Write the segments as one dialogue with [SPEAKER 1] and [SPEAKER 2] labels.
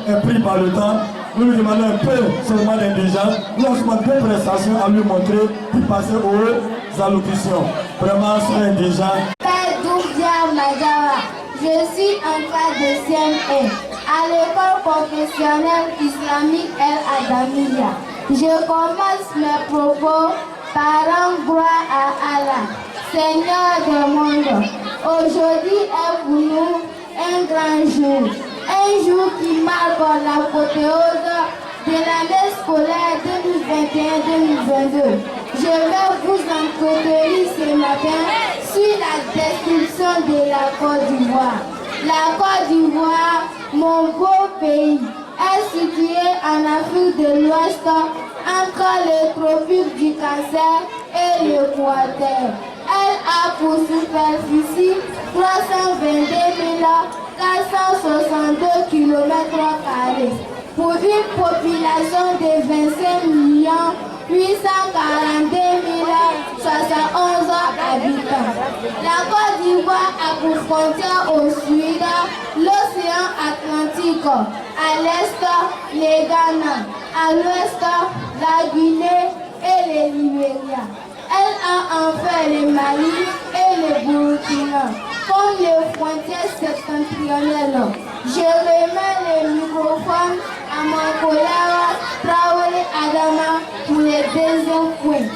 [SPEAKER 1] est pris par le temps. Nous lui demandons un peu seulement d'intelligence. Nous avons deux prestations à lui montrer pour passer aux allocutions. Vraiment, soyez intelligent.
[SPEAKER 2] Je suis en classe de CM1 à l'école confessionnelle islamique El Adamiya. Je commence mes propos par rendre gloire à Allah, Seigneur du monde. Aujourd'hui est pour nous un grand jour. Un jour qui marque l'apothéose de l'année scolaire 2021-2022. Je vais vous entretenir ce matin sur la description de la Côte d'Ivoire. La Côte d'Ivoire, mon beau pays, est située en Afrique de l'Ouest entre les tropiques du Cancer et l'Équateur. Elle a pour superficie 322 462 km². Pour une population de 25 842 071 habitants. La Côte d'Ivoire a pour frontière au sud l'océan Atlantique, à l'est les Ghana, à l'ouest la Guinée et le Libéria. Elle a enfin le Mali et le Burkina comme les frontières septentrionales. Je remets le microphone à mon collègue Traoré Adama pour le deuxième point.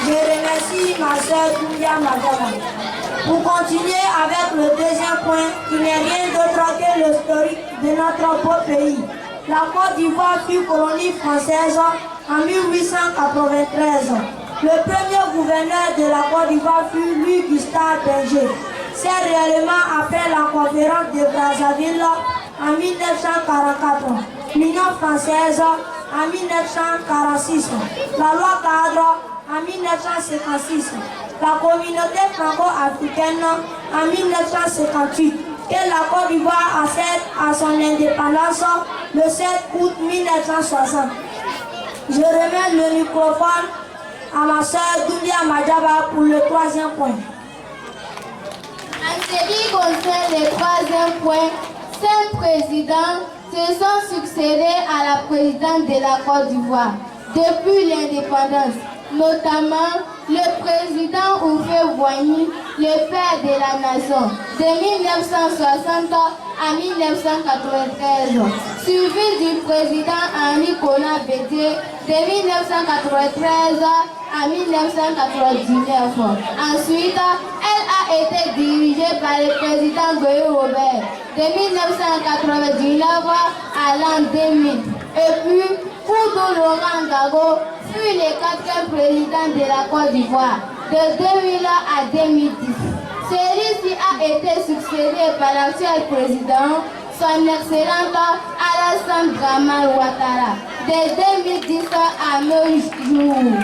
[SPEAKER 3] Je remercie ma soeur Doumbia Madama. Pour continuer avec le deuxième point, qui n'est rien d'autre que l'historique de notre beau pays. La Côte d'Ivoire fut colonie française en 1893. Le premier gouverneur de la Côte d'Ivoire fut Louis Gustave Berger. C'est réellement après la conférence de Brazzaville en 1944, l'Union française en 1946, la loi cadre en 1956, la communauté franco-africaine en 1958 et la Côte d'Ivoire accède à son indépendance le 7 août 1960. Je remets le microphone à ma soeur Doumbia Madjaba pour le troisième point.
[SPEAKER 2] En ce qui concerne le troisième point, 5 présidents se sont succédés à la présidence de la Côte d'Ivoire depuis l'indépendance, notamment le président Houphouët-Boigny, le père de la nation, de 1960 à 1993, suivi du président Henri Konan Bédié de 1993 à 1999. Ensuite, elle a été dirigée par le président Goyo Robert de 1999 à l'an 2000. Et puis, Koudou Laurent Gbagbo fut le 4e président de la Côte d'Ivoire de 2000 à 2010. Celui-ci a été succédé par l'actuel président, son excellente Alassane Dramane Ouattara, de 2010 à nos jours.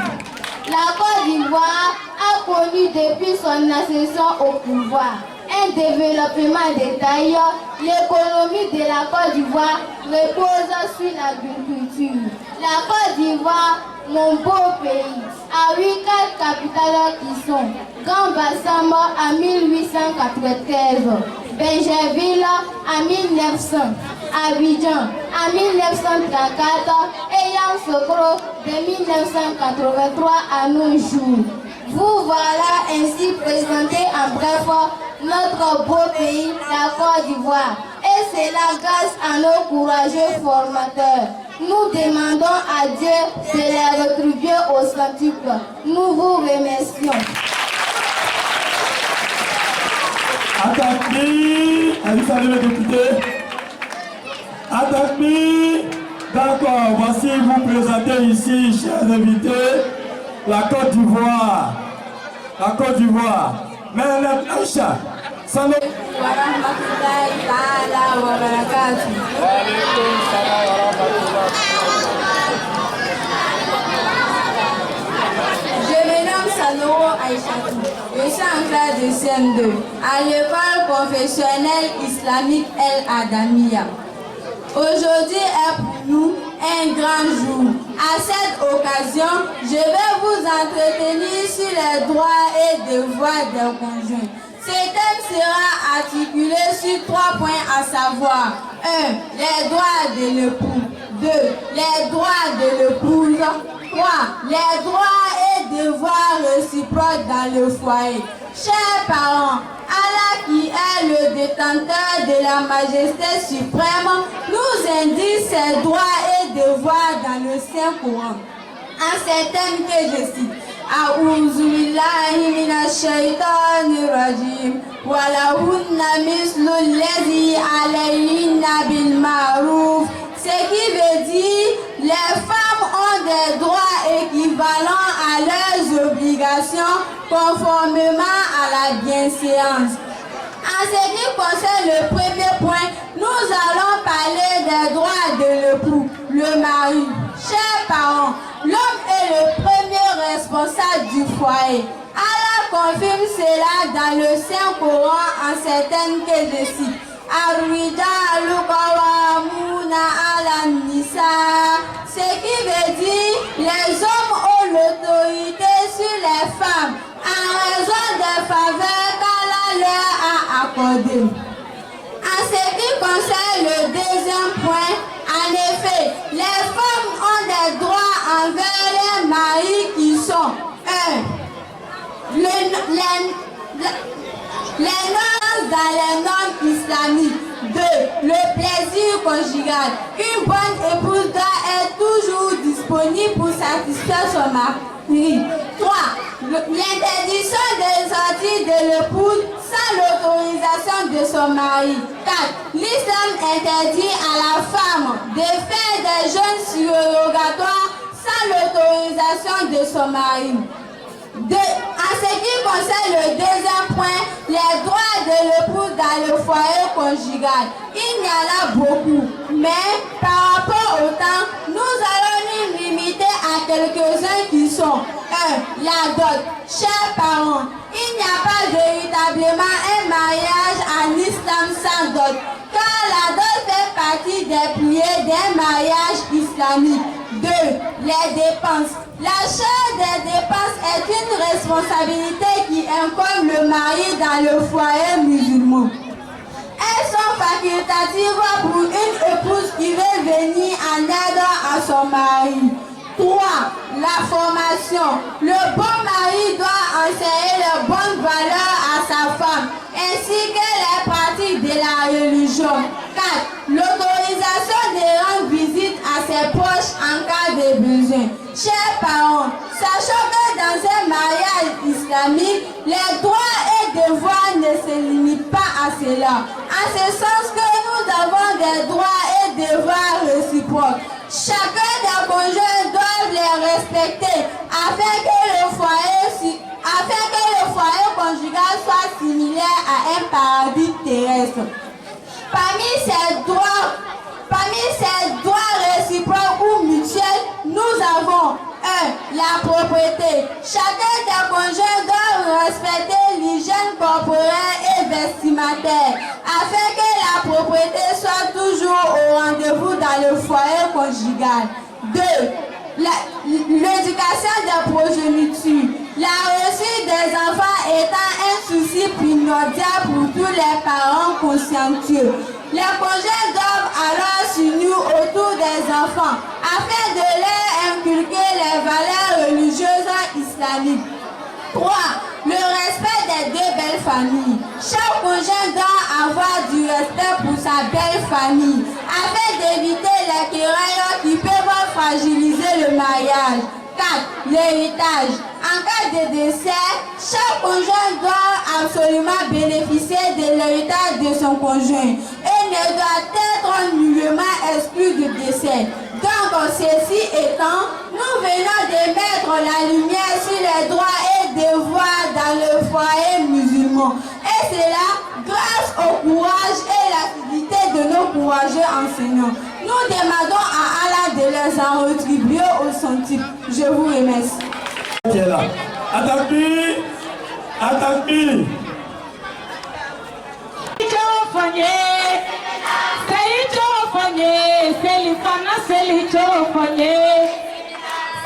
[SPEAKER 2] La Côte d'Ivoire a connu depuis son accession au pouvoir un développement détaillé. L'économie de la Côte d'Ivoire repose sur l'agriculture. La Côte d'Ivoire, mon beau pays, a 8 capitales qui sont Grand-Bassam en 1893, Benjerville en 1900, Abidjan en 1934 et Yamoussoukro de 1983 à nos jours. Vous voilà ainsi présenté en bref notre beau pays, la Côte d'Ivoire. Et c'est là grâce à nos courageux formateurs. Nous demandons à Dieu de les retribuer au centuple. Nous vous remercions.
[SPEAKER 1] Attaquez, allez saluer le député. Attaquez. D'accord, voici vous présenter ici, chers invités, la Côte d'Ivoire. La Côte d'Ivoire. Mais un chat. Ça ne...
[SPEAKER 4] Je me nomme Sanoro Aïchatou. Je suis en classe de CM2 à l'école confessionnelle islamique El Adamiya. Aujourd'hui est pour nous un grand jour. À cette occasion, je vais vous entretenir sur les droits et devoirs des conjoints. Ce thème sera articulé sur 3 points, à savoir 1. Les droits de l'époux. 2. Les droits de l'épouse. 3. Les droits et devoirs réciproques dans le foyer. Chers parents, Allah qui est le détenteur de la majesté suprême nous indique ses droits et devoirs dans le Saint-Coran. En ces thèmes que je cite, A'udhu billahi minash shaitanir rajim wa lahunna mislu allazi alayhinna bil ma'ruf. Ce qui veut dire les femmes ont des droits équivalents à leurs obligations conformément à la bienséance. En ce qui concerne le premier point, nous allons parler des droits de l'époux, le mari. Chers parents, l'homme est le premier responsable du foyer. Allah confirme cela dans le Saint-Coran en certaines que je cite. Ar-rijalu qawwamuna 'ala an-nisa. Ce qui veut dire les hommes ont l'autorité sur les femmes en raison des faveurs qu'Allah leur a accordées. En ce qui concerne le deuxième point, en effet, les femmes ont des droits envers les maris qui sont 1. Les normes dans les normes islamiques. 2. Le plaisir conjugal. Une bonne épouse doit être toujours disponible pour satisfaire son mari. 3. L'interdiction de sortir de l'épouse sans l'autorisation de son mari. 4. L'islam interdit à la femme de faire des jeûnes surrogatoires sans l'autorisation de son mari. En ce qui concerne le deuxième point, les droits de l'époux dans le foyer conjugal, il y en a beaucoup, mais par rapport au temps, nous allons nous limiter à quelques-uns qui sont 1. La dot. Chers parents, il n'y a pas véritablement un mariage en islam sans dot, car la dot fait partie des piliers d'un mariage islamique. 2. Les dépenses. L'achat des dépenses est une responsabilité qui incombe le mari dans le foyer musulman. Elles sont facultatives pour une épouse qui veut venir en aide à son mari. 3. La formation. Le bon mari doit enseigner les bonnes valeurs à sa femme, ainsi que les pratiques de la religion. 4. L'autorisation de rendre visite à ses proches en cas de besoin. Chers parents, sachant que dans un mariage islamique, les droits et devoirs ne se limitent pas à cela, en ce sens que nous avons des droits et devoirs réciproques. Chacun des conjoints doit les respecter afin que le foyer conjugal soit similaire à un paradis terrestre. Parmi ces droits réciproques ou mutuels, nous avons 1. La propriété. Chacun des conjoints doit respecter l'hygiène corporelle et vestimentaire afin que la propriété soit toujours au rendez-vous dans le foyer conjugal. 2. L'éducation des progénitures. La réussite des enfants étant un souci primordial pour tous les parents consciencieux. Les conjoints doivent alors s'unir autour des enfants afin de leur inculquer les valeurs religieuses islamiques. 3. Le respect des deux belles familles. Chaque conjoint doit avoir du respect pour sa belle famille afin d'éviter les querelles qui peuvent fragiliser le mariage. 4. L'héritage. En cas de décès, chaque conjoint doit absolument bénéficier de l'héritage de son conjoint et ne doit être nullement exclu du décès. Donc, ceci étant, nous venons de mettre la lumière sur les droits et devoirs dans le foyer musulman. Et cela grâce au courage et l'activité de nos courageux enseignants. Nous demandons à Allah de les en retribuer au centuple. Je vous remercie.
[SPEAKER 1] Qui est là? Atakbir! Atakbir!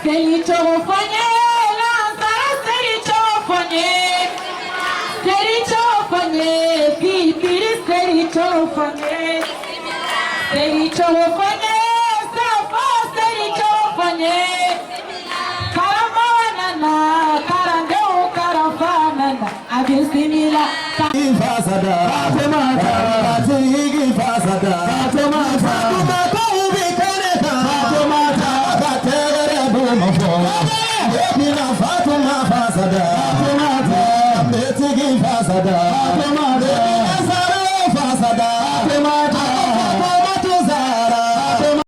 [SPEAKER 5] Selito Seri chofanye, safa seri chofanye. Karamanana, karandeu karafanana. Abisimila.
[SPEAKER 6] Fasada, Fatemata, Fatigi Fasada, Fatemata, Fatemata, Ubikaneta, Fatemata, Fatere Bumafo, Ebina Fatuma Fasada, Fatemata, Betigi Fasada, Fatemata.